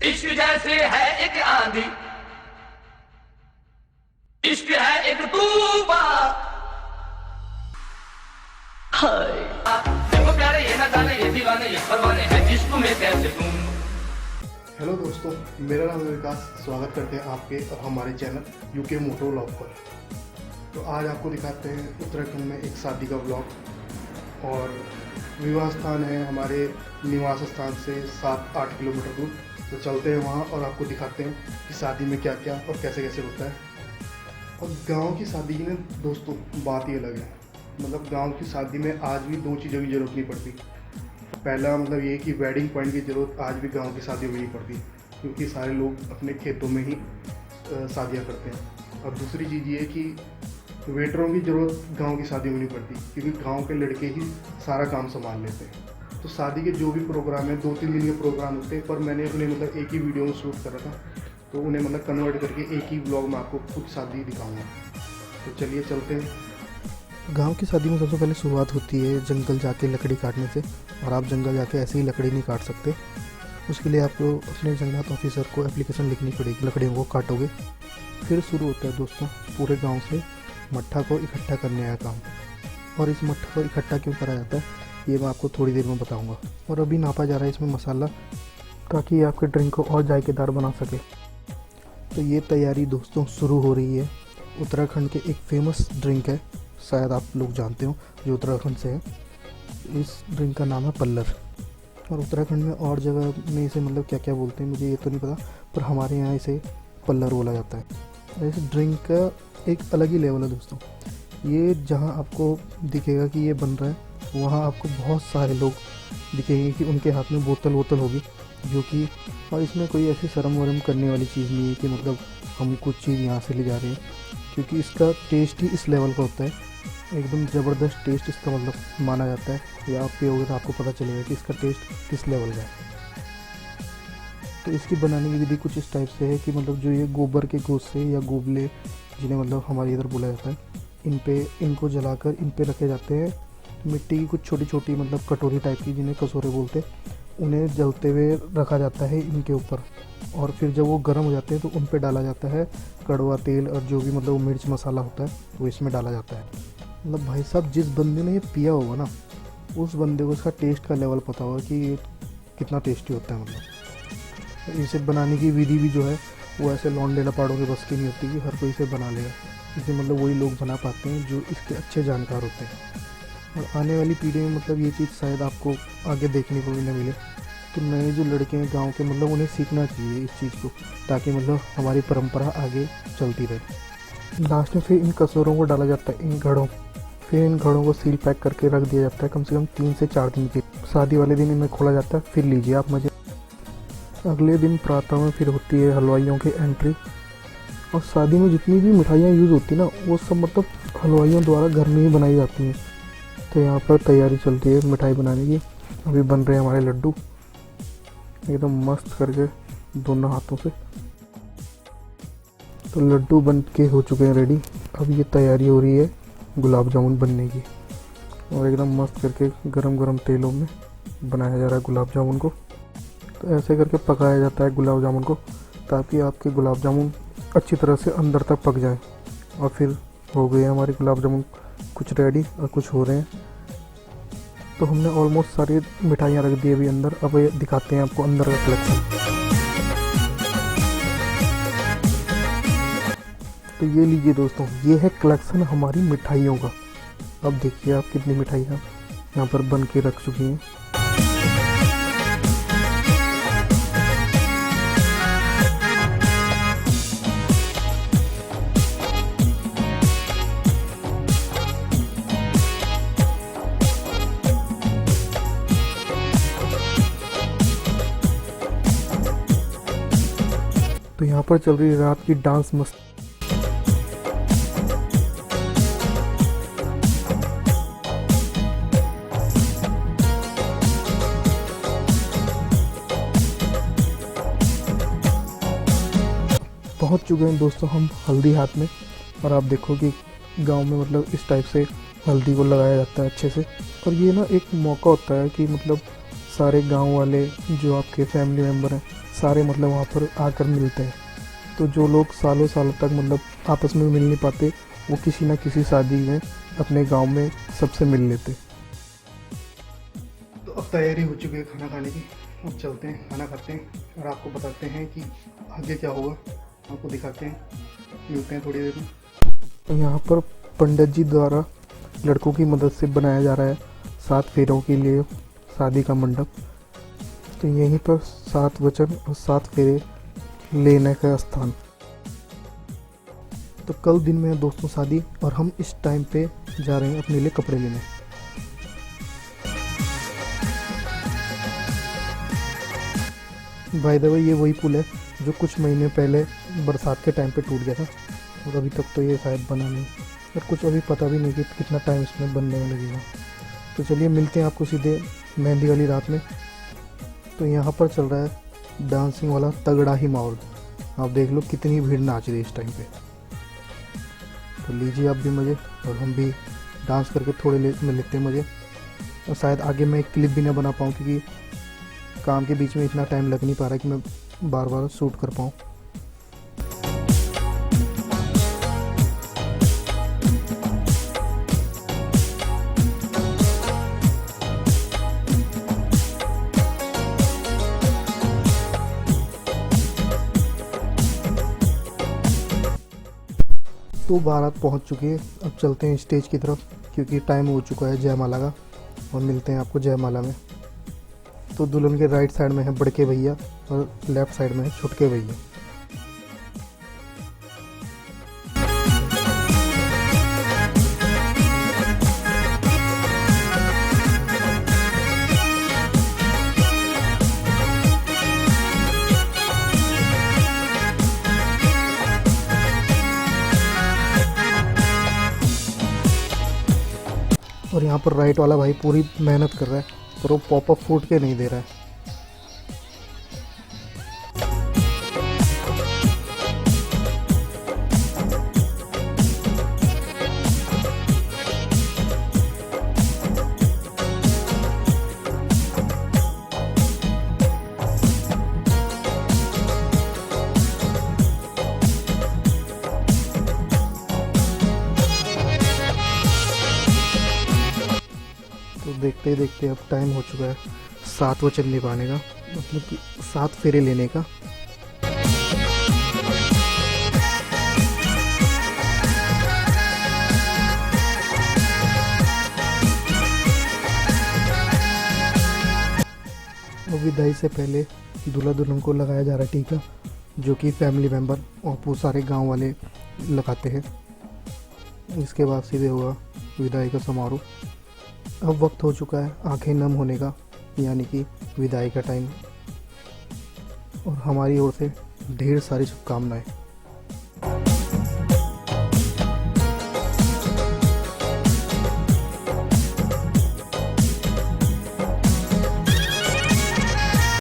इश्क जैसे है एक आंधी, इश्क है एक तूफान। हाय देखो प्यारे ये ना जाने ये दीवाने ये परवाने हैं इश्क में कैसे तुम। हेलो दोस्तों, मेरा नाम है विकास। स्वागत करते हैं आपके और हमारे चैनल यूके मोटो व्लॉग पर। तो आज आपको दिखाते हैं उत्तराखंड में एक शादी का व्लॉग। और विवाह स्थान है हमारे निवास स्थान से 7-8 किलोमीटर दूर। तो चलते हैं वहाँ और आपको दिखाते हैं कि शादी में क्या क्या और कैसे कैसे होता है। और गांव की शादी की ना दोस्तों बात ही अलग है। मतलब गांव की शादी में आज भी दो चीज़ों की ज़रूरत नहीं पड़ती। पहला मतलब ये कि वेडिंग पॉइंट की ज़रूरत आज भी गांव की शादियों में नहीं पड़ती, क्योंकि सारे लोग अपने खेतों में ही शादियाँ करते हैं। और दूसरी चीज़ ये कि वेटरों की ज़रूरत गांव की शादियों में नहीं पड़ती, क्योंकि गांव के लड़के ही सारा काम संभाल लेते हैं। तो शादी के जो भी प्रोग्राम है 2-3 दिन के प्रोग्राम होते हैं, पर मैंने उन्हें मतलब एक ही वीडियो में शूट करा था, तो उन्हें मतलब कन्वर्ट करके एक ही ब्लॉग में आपको खुद शादी दिखाऊंगा। तो चलिए चलते हैं। गांव की शादी में सबसे पहले शुरुआत होती है जंगल जाके लकड़ी काटने से। और आप जंगल जाके ऐसे ही लकड़ी नहीं काट सकते, उसके लिए आपको अपने जंगलात ऑफिसर को एप्लीकेशन लिखनी पड़ेगी। लकड़ियों को काटोगे, फिर शुरू होता है दोस्तों पूरे गांव से मट्ठा को इकट्ठा करने आया काम। और इस मट्ठा को इकट्ठा क्यों करा जाता है ये मैं आपको थोड़ी देर में बताऊंगा। और अभी नापा जा रहा है इसमें मसाला, ताकि ये आपके ड्रिंक को और जायकेदार बना सके। तो ये तैयारी दोस्तों शुरू हो रही है। उत्तराखंड के एक फेमस ड्रिंक है, शायद आप लोग जानते हो जो उत्तराखंड से है। इस ड्रिंक का नाम है पल्लर। और उत्तराखंड में और जगह में इसे मतलब क्या क्या बोलते हैं मुझे ये तो नहीं पता, पर हमारे यहाँ इसे पल्लर बोला जाता है। इस ड्रिंक का एक अलग ही लेवल है दोस्तों। ये जहाँ आपको दिखेगा कि ये बन रहा है, वहाँ आपको बहुत सारे लोग दिखेंगे कि उनके हाथ में बोतल होगी जो कि, और इसमें कोई ऐसी शर्म वरम करने वाली चीज़ नहीं है कि मतलब हम कुछ चीज़ यहाँ से ले जा रहे हैं, क्योंकि इसका टेस्ट ही इस लेवल का होता है। एकदम ज़बरदस्त टेस्ट इसका मतलब माना जाता है। या आप पियोगे तो आपको पता चलेगा कि इसका टेस्ट किस लेवल का है। तो इसकी बनाने की विधि कुछ इस टाइप से है कि मतलब जो ये गोबर के गोसे या गोबले, जिन्हें मतलब हमारे इधर बोला जाता है, इनको जलाकर इन पे रखे जाते हैं। मिट्टी की कुछ छोटी छोटी मतलब कटोरी टाइप की, जिन्हें कसोरे बोलते हैं, उन्हें जलते हुए रखा जाता है इनके ऊपर। और फिर जब वो गर्म हो जाते हैं तो उन पे डाला जाता है कड़वा तेल, और जो भी मतलब मिर्च मसाला होता है वो इसमें डाला जाता है। मतलब भाई साहब, जिस बंदे ने ये पिया होगा ना, उस बंदे को इसका टेस्ट का लेवल पता होगा कि ये कितना टेस्टी होता है। मतलब इसे बनाने की विधि भी जो है वो ऐसे लौंडे लपाड़ों के बस की नहीं होती कि हर कोई इसे बना लेगा। इसे मतलब वही लोग बना पाते हैं जो इसके अच्छे जानकार होते हैं। और आने वाली पीढ़ी में मतलब ये चीज़ शायद आपको आगे देखने को भी न मिले। तो नए जो लड़के हैं गांव के, मतलब उन्हें सीखना चाहिए इस चीज़ को, ताकि मतलब हमारी परंपरा आगे चलती रहे। लास्ट में फिर इन कसौरों को डाला जाता है इन घड़ों, फिर इन घड़ों को सील पैक करके रख दिया जाता है कम से कम 3 से 4 दिन के। शादी वाले दिन इन्हें खोला जाता है, फिर लीजिए आप मज़े। अगले दिन प्रातः में फिर होती है हलवाइयों की एंट्री। और शादी में जितनी भी मिठाइयाँ यूज़ होती है ना, वो सब मतलब हलवाइयों द्वारा घर में ही बनाई जाती हैं। तो यहाँ पर तैयारी चलती है मिठाई बनाने की। अभी बन रहे हैं हमारे लड्डू एकदम मस्त करके दोनों हाथों से। तो लड्डू बन के हो चुके हैं रेडी। अब ये तैयारी हो रही है गुलाब जामुन बनने की, और एकदम मस्त करके गरम गरम तेलों में बनाया जा रहा है गुलाब जामुन को। तो ऐसे करके पकाया जाता है गुलाब जामुन को, ताकि आपके गुलाब जामुन अच्छी तरह से अंदर तक पक जाए। और फिर हो गए हमारे गुलाब जामुन कुछ रेडी और कुछ हो रहे हैं। तो हमने ऑलमोस्ट सारी मिठाइयाँ रख दी अभी अंदर। अब ये दिखाते हैं आपको अंदर का कलेक्शन। तो ये लीजिए दोस्तों, ये है कलेक्शन हमारी मिठाइयों का। अब देखिए आप कितनी मिठाइयाँ यहाँ पर बन के रख चुकी हैं। तो यहाँ पर चल रही है रात की डांस मस्त। पहुँच चुके हैं दोस्तों हम हल्दी हाथ में। और आप देखो कि गांव में मतलब इस टाइप से हल्दी को लगाया जाता है अच्छे से। और ये ना एक मौका होता है कि मतलब सारे गांव वाले जो आपके फैमिली मेम्बर हैं सारे मतलब वहाँ पर आकर मिलते हैं। तो जो लोग सालों सालों तक मतलब आपस में मिल नहीं पाते, वो किसी ना किसी शादी में अपने गांव में सबसे मिल लेते। तो अब तैयारी हो चुकी है खाना खाने की, अब चलते हैं खाना खाते हैं और आपको बताते हैं कि आगे क्या होगा, आपको दिखाते हैं, मिलते हैं थोड़ी देर में। तो यहाँ पर पंडित जी द्वारा लड़कों की मदद से बनाया जा रहा है 7 फेरों के लिए शादी का मंडप। तो यहीं पर 7 वचन और 7 फेरे लेने का स्थान। तो कल दिन में है दोस्तों शादी, और हम इस टाइम पे जा रहे हैं अपने लिए कपड़े लेने। बाय द वे ये वही पुल है जो कुछ महीने पहले बरसात के टाइम पे टूट गया था, और अभी तक तो ये शायद बना नहीं, और कुछ अभी पता भी नहीं कि कितना टाइम इसमें बनने में लगेगा। तो चलिए मिलते हैं आपको सीधे मेहंदी वाली रात में। तो यहाँ पर चल रहा है डांसिंग वाला तगड़ा ही माहौल। आप देख लो कितनी भीड़ नाच रही है इस टाइम पे। तो लीजिए आप भी मज़े, और हम भी डांस करके थोड़े लेते हैं मज़े। और शायद आगे मैं एक क्लिप भी ना बना पाऊँ, क्योंकि काम के बीच में इतना टाइम लग नहीं पा रहा है कि मैं बार बार शूट कर पाऊँ। तो बारात पहुंच चुकी है, अब चलते हैं स्टेज की तरफ, क्योंकि टाइम हो चुका है जयमाला का, और मिलते हैं आपको जयमाला में। तो दुल्हन के राइट साइड में है बड़के भैया और लेफ्ट साइड में है छोटके भैया। और यहाँ पर राइट वाला भाई पूरी मेहनत कर रहा है, पर वो पॉपअप फूट के नहीं दे रहा है। तो देखते ही देखते अब टाइम हो चुका है 7 वचन निभाने का, मतलब कि 7 फेरे लेने का। और विदाई से पहले दूल्हा दुल्हन को लगाया जा रहा है टीका, जो कि फैमिली मेम्बर और वो सारे गांव वाले लगाते हैं। इसके बाद सीधे होगा विदाई का समारोह। अब वक्त हो चुका है आंखें नम होने का, यानी कि विदाई का टाइम, और हमारी ओर से ढेर सारी शुभकामनाएं।